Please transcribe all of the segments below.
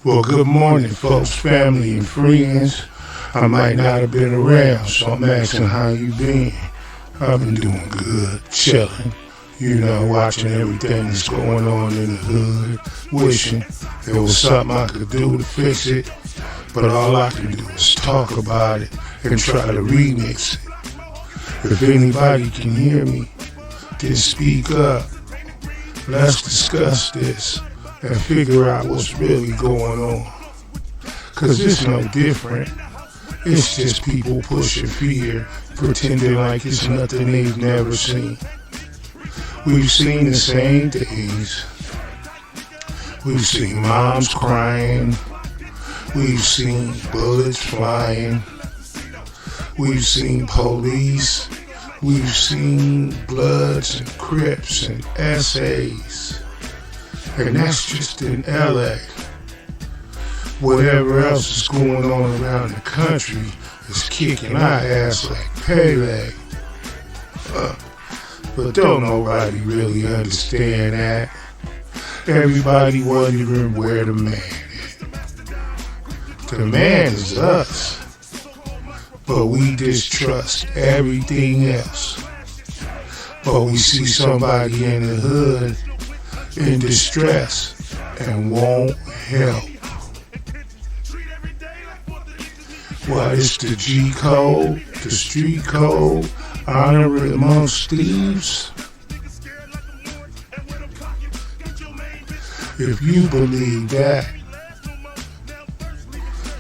Well, good morning, folks, family, and friends. I might not have been around, so I'm asking how you been. I've been doing good, chilling, watching everything that's going on in the hood, wishing there was something I could do to fix it, but all I can do is talk about it and try to remix it. If anybody can hear me, then speak up. Let's discuss this and figure out what's really going on. Cause it's no different. It's just people pushing fear, pretending like it's nothing they've never seen. We've seen the same things. We've seen moms crying. We've seen bullets flying. We've seen police. We've seen Bloods and Crips and SAs. And that's just in LA. Whatever else is going on around the country is kicking our ass like Pele. But don't nobody really understand that. Everybody wondering where the man is. The man is us. But we distrust everything else. But we see somebody in the hood in distress and won't help. Well, it's the G code, the street code, honor amongst thieves. If you believe that,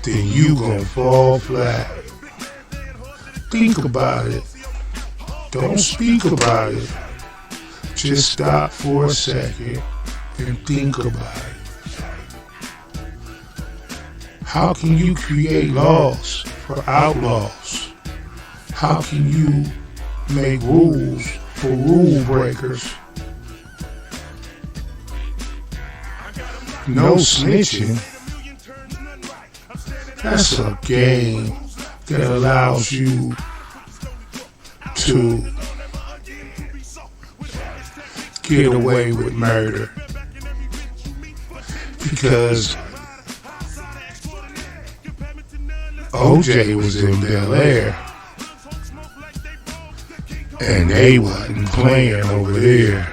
then you gon' fall flat. Think about it. Don't speak about it. Just stop for a second and think about it. How can you create laws for outlaws? How can you make rules for rule breakers? No snitching. That's a game that allows you to get away with murder. Because OJ was in Bel Air and they wasn't playing over there.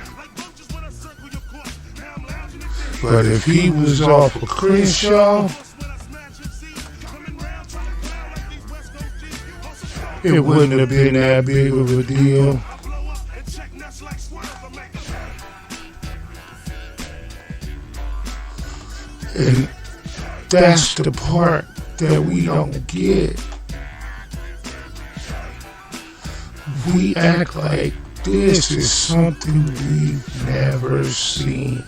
But if he was off of Crenshaw, it wouldn't have been that big of a deal. And that's the part that we don't get. We act like this is something we've never seen.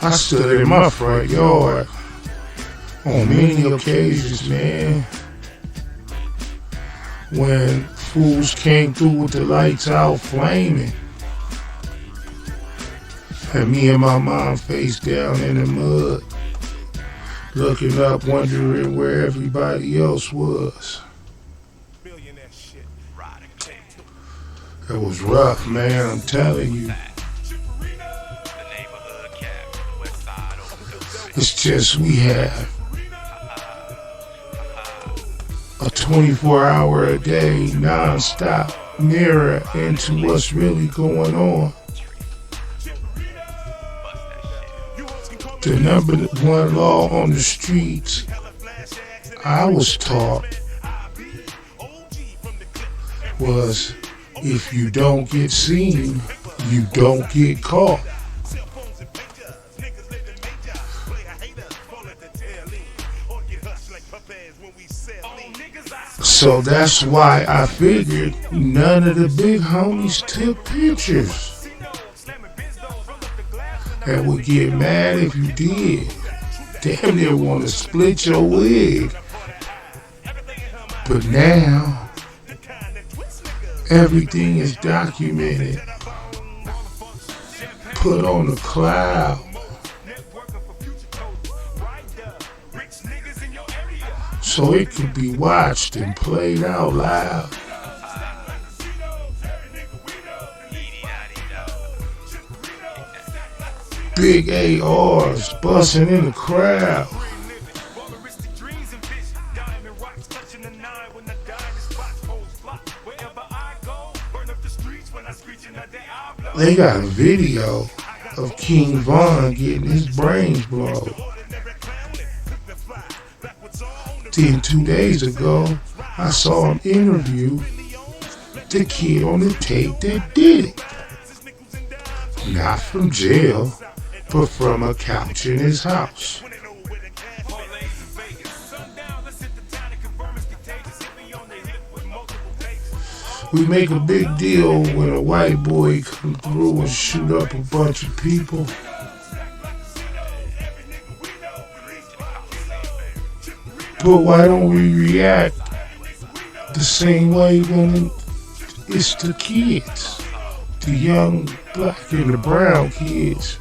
I stood in my front yard on many occasions, man, when fools came through with the lights out flaming. And me and my mom face down in the mud, looking up, wondering where everybody else was. It was rough, man, I'm telling you. It's just we have a 24-hour-a-day, non-stop mirror into what's really going on. The number one law on the streets, I was taught, was if you don't get seen, you don't get caught. So that's why I figured none of the big homies took pictures. And would get mad if you did. Damn near want to split your wig. But now, everything is documented, put on the cloud. So it could be watched and played out loud. big ARs busting in the crowd. They got a video of King Von getting his brains blown. Then 2 days ago, I saw him interview the kid on the tape that did it. Not from jail, but from a couch in his house. We make a big deal when a white boy come through and shoot up a bunch of people. But why don't we react the same way when it's the kids, the young black and the brown kids?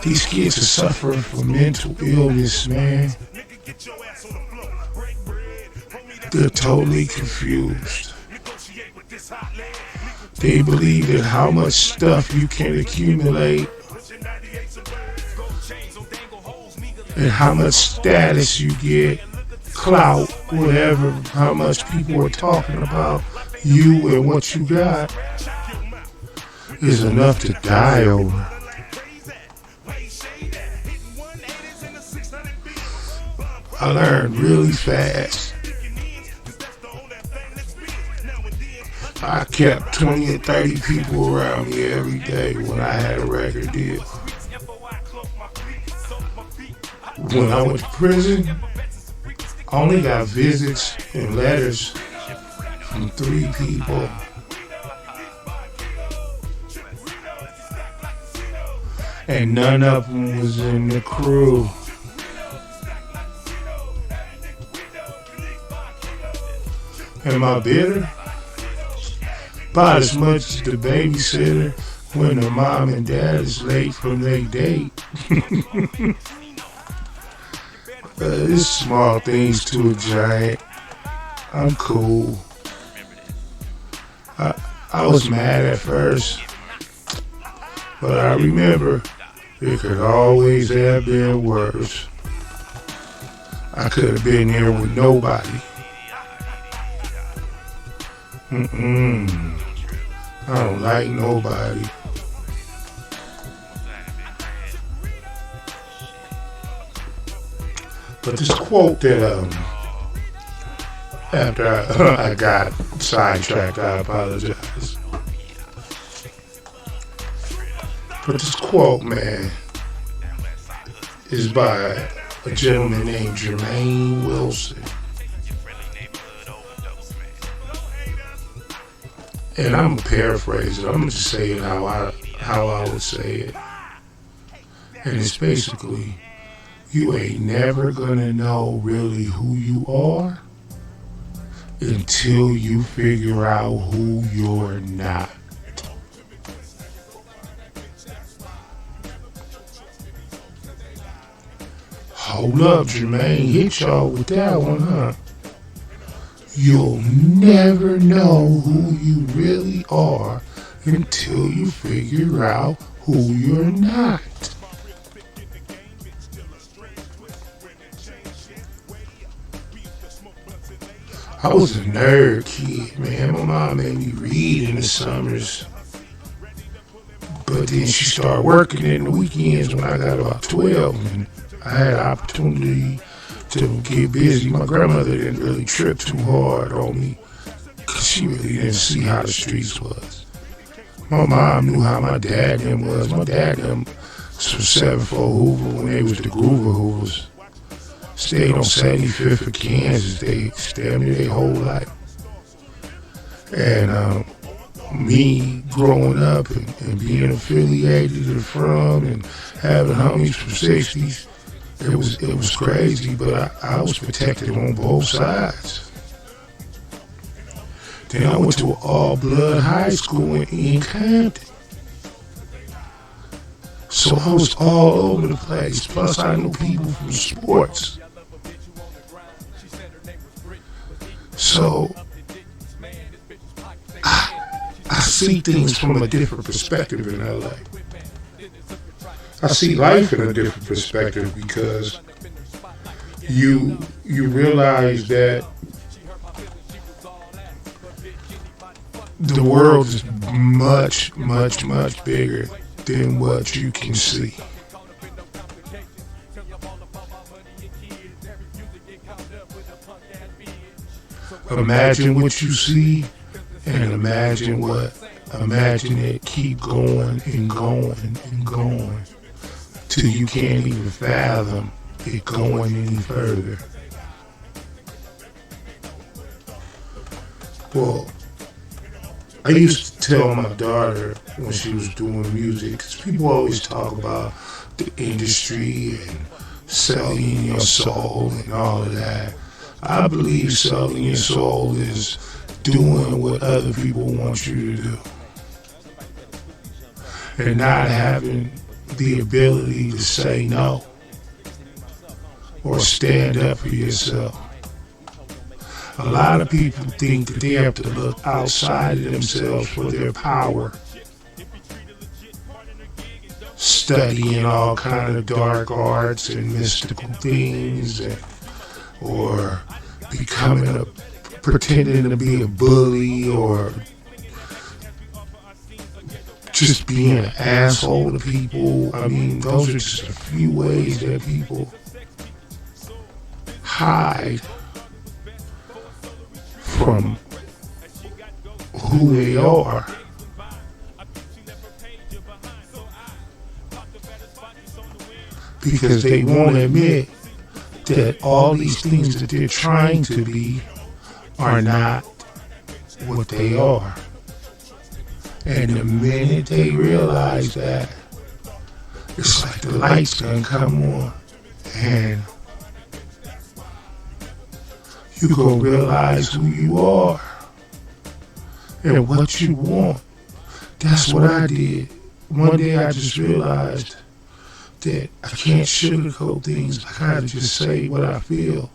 These kids are suffering from mental illness, man. They're totally confused. They believe that how much stuff you can accumulate and how much status you get, clout, whatever, how much people are talking about you and what you got is enough to die over. I learned really fast. I kept 20 or 30 people around me every day when I had a record deal. When I went to prison, I only got visits and letters from 3 people. And none of them was in the crew. Am I bitter? About as much as the babysitter when the mom and dad is late from their date. It's small things to a giant. I'm cool. I was mad at first, but I remember it could always have been worse. I could have been here with nobody. I don't like nobody. But this quote that after I got sidetracked, I apologize. But this quote, man, is by a gentleman named Jermaine Wilson. And I'm gonna paraphrase it. I'm gonna just say it how I would say it. And it's basically, you ain't never gonna know really who you are until you figure out who you're not. Hold up, Jermaine, hit y'all with that one, huh? You'll never know who you really are until you figure out who you're not. I was a nerd kid, man. My mom made me read in the summers. But then she started working in the weekends when I got about 12. And I had an opportunity to get busy. My grandmother didn't really trip too hard on me because she really didn't see how the streets was. My mom knew how my dad and them was. My dad and them was from 74 Hoover when they was the Groover Hoovers. Stayed on 75th of Kansas. They stayed there their whole life. And me growing up and being affiliated from and having homies from 60s, it was crazy, but I was protected on both sides. Then I went to an all-blood high school in Compton. So I was all over the place. Plus I knew people from sports. So I see things from a different perspective in LA. I see life in a different perspective because you realize that the world is much, much, much bigger than what you can see. Imagine what you see and imagine it keep going and going and going till you can't even fathom it going any further. Well, I used to tell my daughter when she was doing music, because people always talk about the industry and selling your soul and all of that. I believe selling your soul is doing what other people want you to do and not having the ability to say no or stand up for yourself. A lot of people think that they have to look outside of themselves for their power, studying all kind of dark arts and mystical things, or pretending to be a bully, or just being an asshole to people. I mean, those are just a few ways that people hide from who they are. Because they won't admit that all these things that they're trying to be are not what they are. And the minute they realize that, it's like the lights gonna come on and you gonna realize who you are and what you want. That's what I did. One day I just realized that I can't sugarcoat things. I gotta just say what I feel.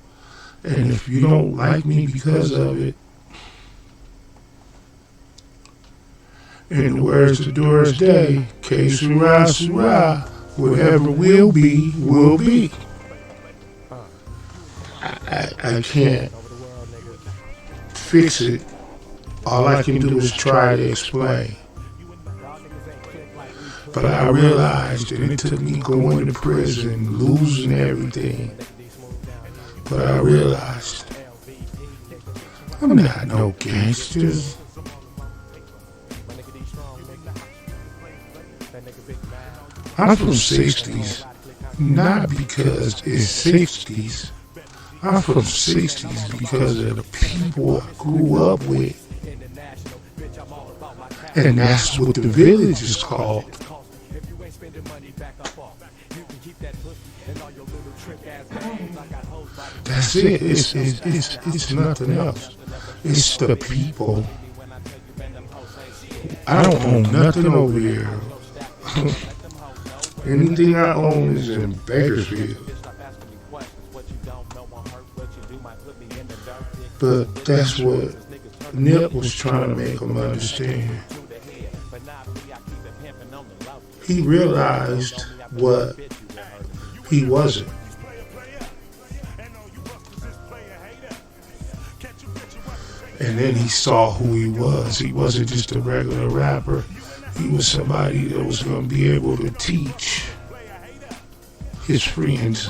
And if you don't like me because of it, in the words of Doris Day, que sera, sera, whatever will be, will be. I can't fix it. All I can do is try to explain. But I realized that it took me going to prison, losing everything. But I realized I'm not no gangster. I'm from 60s, not because it's 60s. I'm from 60s because of the people I grew up with. And that's what the village is called. That's it. It's nothing else. It's the people. I don't own nothing over here. Anything I own is in Bakersfield. But that's what Nip was trying to make them understand. He realized what he wasn't. And then he saw who he was. He wasn't just a regular rapper. He was somebody that was going to be able to teach his friends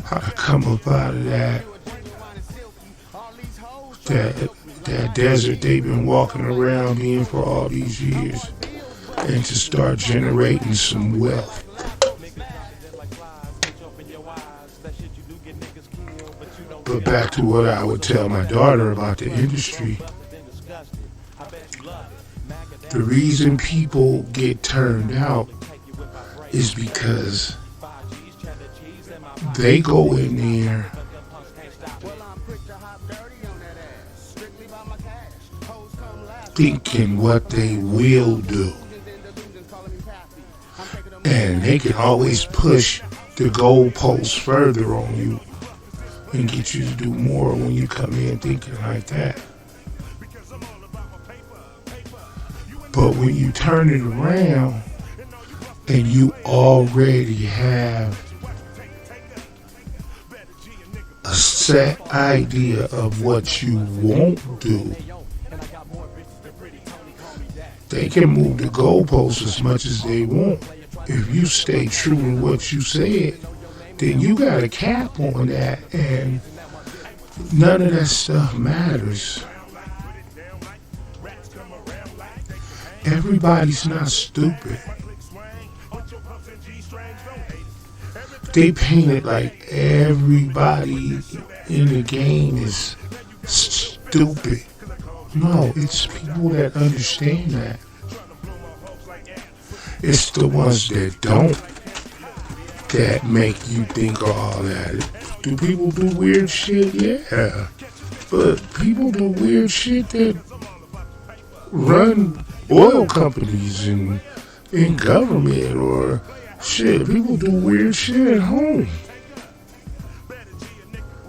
how to come up out of that desert they've been walking around in for all these years, and to start generating some wealth. But back to what I would tell my daughter about the industry. The reason people get turned out is because they go in there thinking what they will do. And they can always push the goalposts further on you and get you to do more when you come in thinking like that. But when you turn it around and you already have a set idea of what you won't do, they can move the goalposts as much as they want. If you stay true to what you said, then you got a cap on that, and none of that stuff matters. Everybody's not stupid. They paint it like everybody in the game is stupid. No, it's people that understand that. It's the ones that don't that make you think all that. Do people do weird shit? Yeah. But people do weird shit that run oil companies and in government, or shit. People do weird shit at home.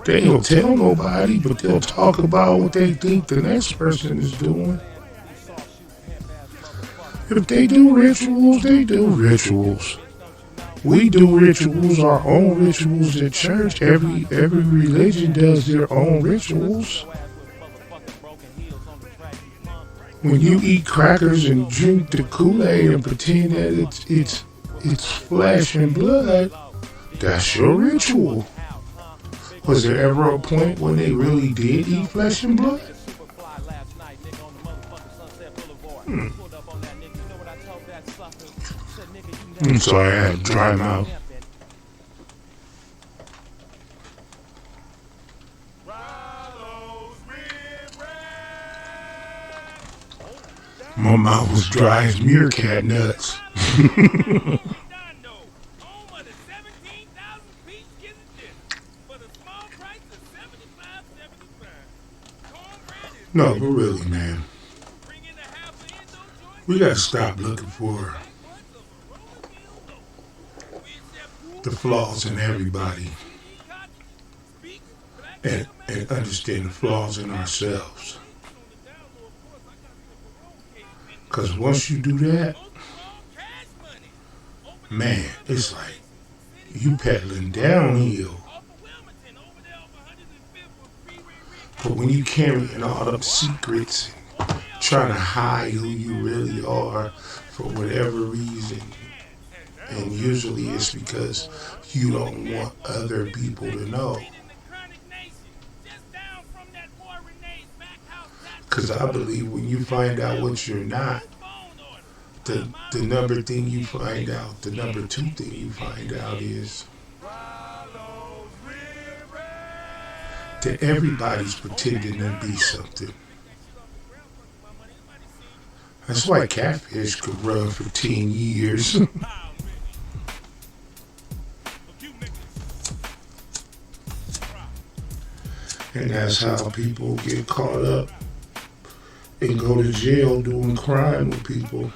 They don't tell nobody, but they'll talk about what they think the next person is doing. If they do rituals, they do rituals. We do rituals, our own rituals at church. Every religion does their own rituals. When you eat crackers and drink the Kool-Aid and pretend that it's flesh and blood, that's your ritual. Was there ever a point when they really did eat flesh and blood? I'm sorry, I had dry mouth. My mouth was dry as meerkat nuts. No, but really, man, we gotta stop looking for the flaws in everybody and understand the flaws in ourselves. Because once you do that, man, it's like you pedaling downhill. But when you carrying all them secrets, trying to hide who you really are for whatever reason, and usually it's because you don't want other people to know. Because I believe when you find out what you're not, the number thing you find out, the number two thing you find out is that everybody's pretending to be something. That's why catfish could run for 10 years. And that's how people get caught up and go to jail doing crime with people.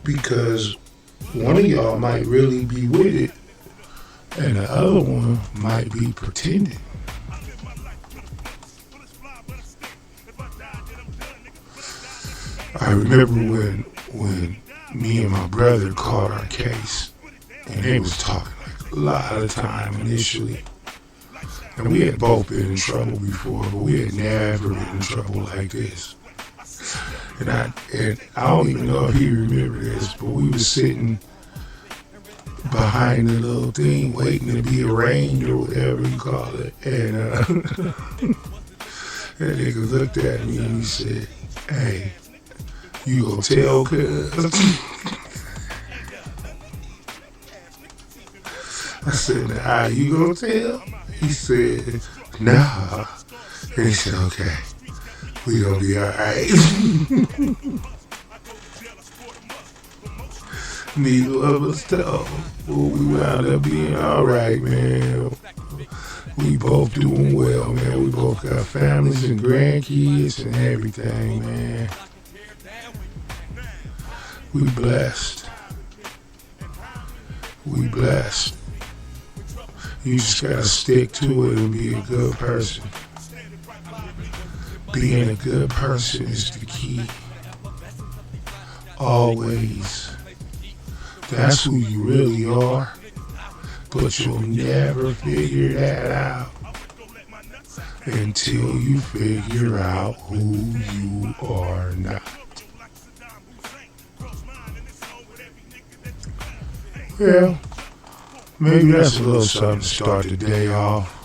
Because one of y'all might really be with it, and the other one might be pretending. I remember when me and my brother caught our case, and they was talking like a lot of time initially. And we had both been in trouble before, but we had never been in trouble like this. And I don't even know if he remembered this, but we was sitting behind the little thing waiting to be arraigned or whatever you call it. And that nigga looked at me and he said, "Hey, you gonna tell cuz?" I said, "Nah, you gonna tell?" He said, "Nah." And he said, "Okay, we gonna be alright." Neither of us told, but we wound up being alright, man. We both doing well, man. We both got families and grandkids and everything, man. We blessed. We blessed. You just gotta stick to it and be a good person. Being a good person is the key. always. That's who you really are. But you'll never figure that out until you figure out who you are not. Well, maybe that's a little something to start the day off.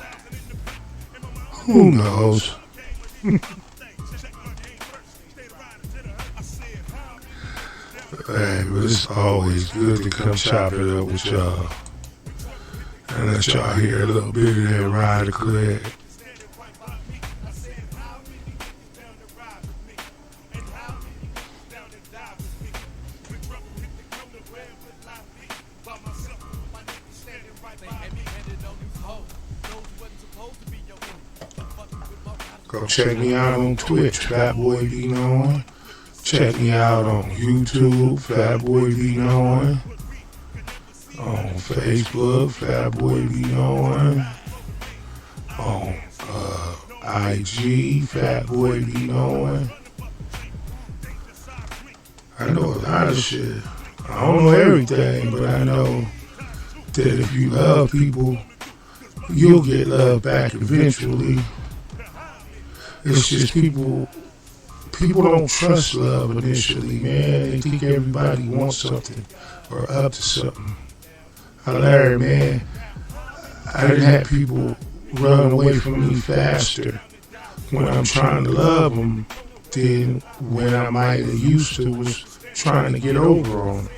Who knows? Hey, but it's always good to come chop it up with y'all and let y'all hear a little bit of that Ryder Clegg. Go check me out on Twitch, Fatboy Be Knowing. Check me out on YouTube, Fatboy Be Knowing. On Facebook, Fatboy Be Knowing. On IG, Fatboy Be Knowing. I know a lot of shit. I don't know everything, but I know that if you love people, you'll get love back eventually. It's just people don't trust love initially, man. They think everybody wants something or up to something. I learned, man, I didn't have people run away from me faster when I'm trying to love them than when I might have used to was trying to get over on them.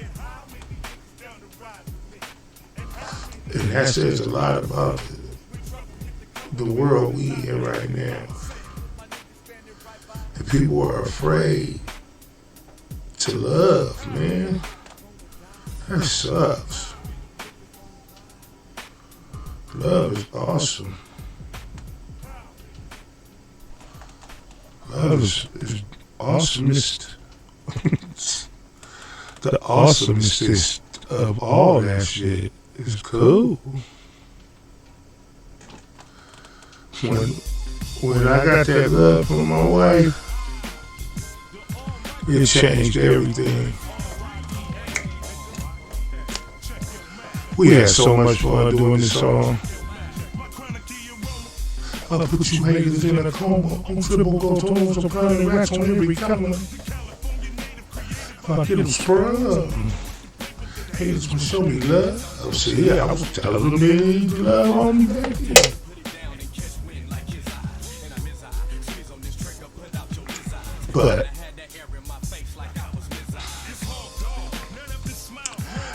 And that says a lot about the world we in right now. And people are afraid to love, man. That sucks. Love is awesome. Love is awesomest. The awesomest of all that shit is cool. When I got that love from my wife, it changed everything. We had so much fun doing this song. I'll put you haters in a coma, on triple gold tones, I'm counting racks on every color. If I get them sprung, haters will show me love. See, I was telling them they need love on me back then. But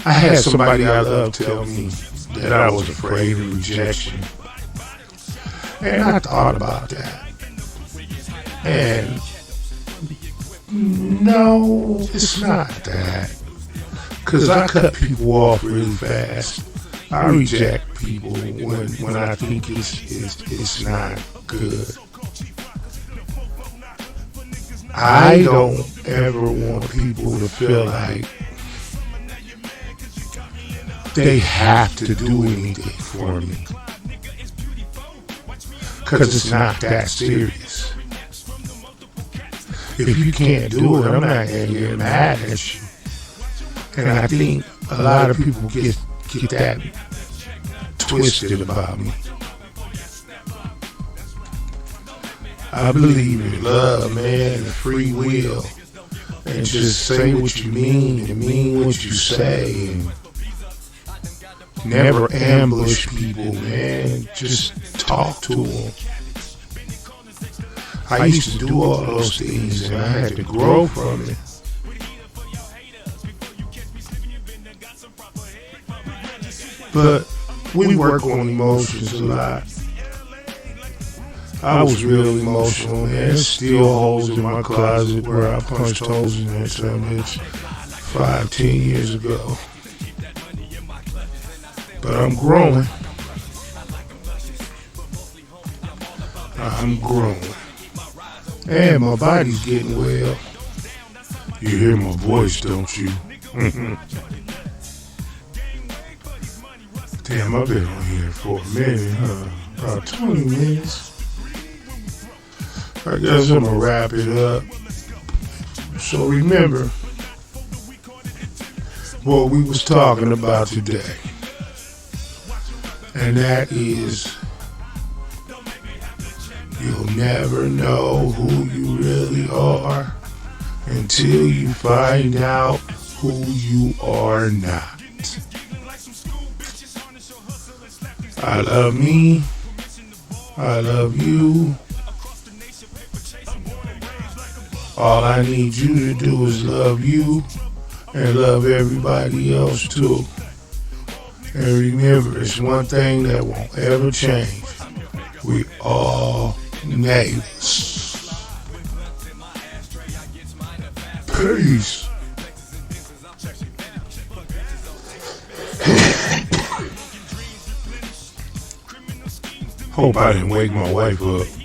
I had somebody I love tell me that I was afraid of rejection. And I thought about that. And no, it's not that. Because I cut people off really fast. I reject people when I think it's not good. I don't ever want people to feel like they have to do anything for me. Because it's not that serious. If you can't do it, I'm not going to get mad at you. And I think a lot of people get that twisted about me. I believe in love, man, and free will. And just say what you mean and mean what you say. And never ambush people, man. Just talk to them. I used to do all those things and I had to grow from it. But we work on emotions a lot. I was real emotional, man. There's still holes in my closet where I punched holes in that son bitch 5-10 years ago. But I'm growing. I'm growing. And my body's getting well. You hear my voice, don't you? Damn, I've been on here for a minute, huh? About 20 minutes. I guess I'm gonna wrap it up. So remember, what we was talking about today. And that is, you'll never know who you really are until you find out who you are not. I love me. I love you. All I need you to do is love you and love everybody else too. And remember, it's one thing that won't ever change. We all neighbors. Peace. Hope I didn't wake my wife up.